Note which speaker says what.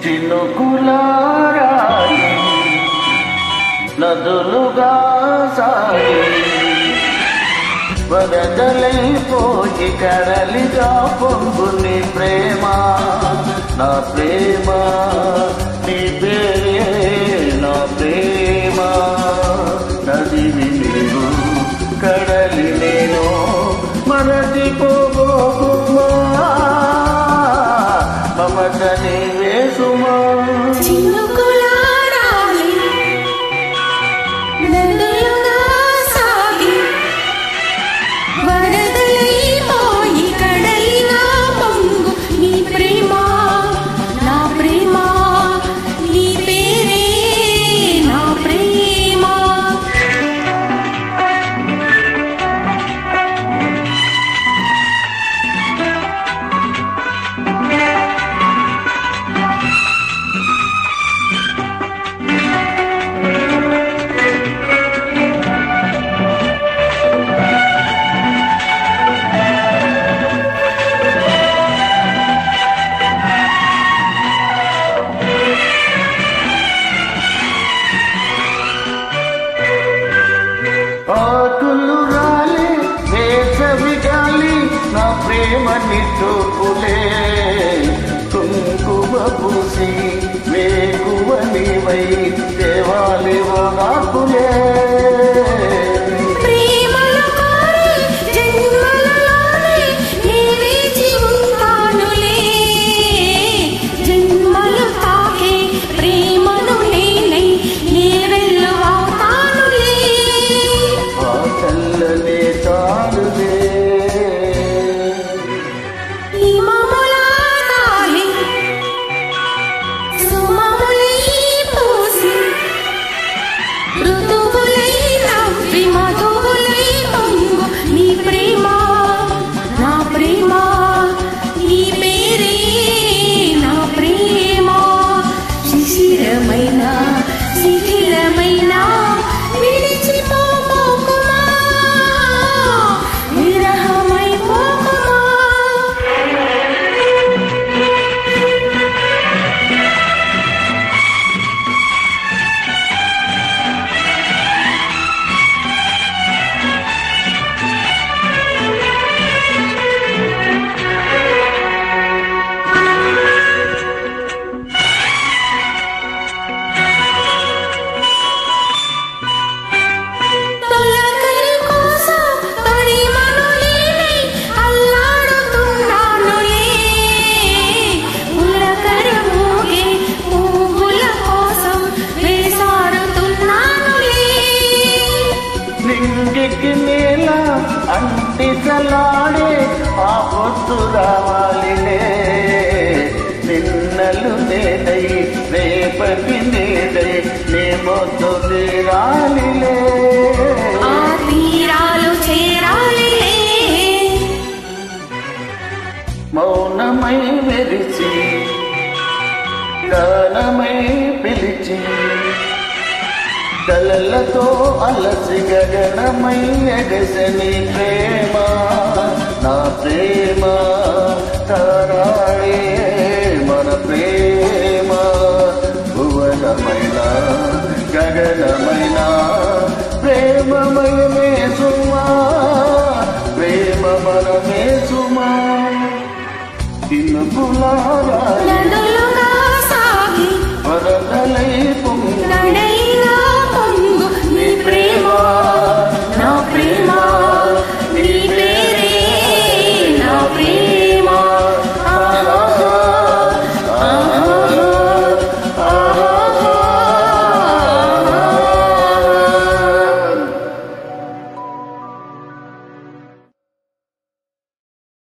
Speaker 1: చినుకులారాయి నదులుగా సాగి వరదలైపోయి కడలిగా పొంగు నీ ప్రేమ నా ప్రేమ నీ పేరే నా ప్రేమ నదివి నీవు కడలి నేను మరచిపోబోకుమా మమత నీవే సుమా ఆకులు రాలి వేసవి గాలి నా ప్రేమ నిట్టుకులే కుంకుమ పూసి వేకువ నీవై దేవాలి నాకులే నేల అంటిసలాడే ఆ పొద్దు రావాలిలే నిన్నలు నేదై రేపటి నేదై నే మొద్దు తీరాలిలే
Speaker 2: ఆ తీరాలు చేరాలిలే
Speaker 1: మౌనమై మెరిచి గానమై పిలిచి కలలతో అలసి గగనమై ఎగసని ప్రేమ నా ప్రేమ తారాడే మన ప్రేమ భువనమైన గగనమైన ప్రేమమయమే సుమా ప్రేమ మనమే సుమా చినుకులారాయి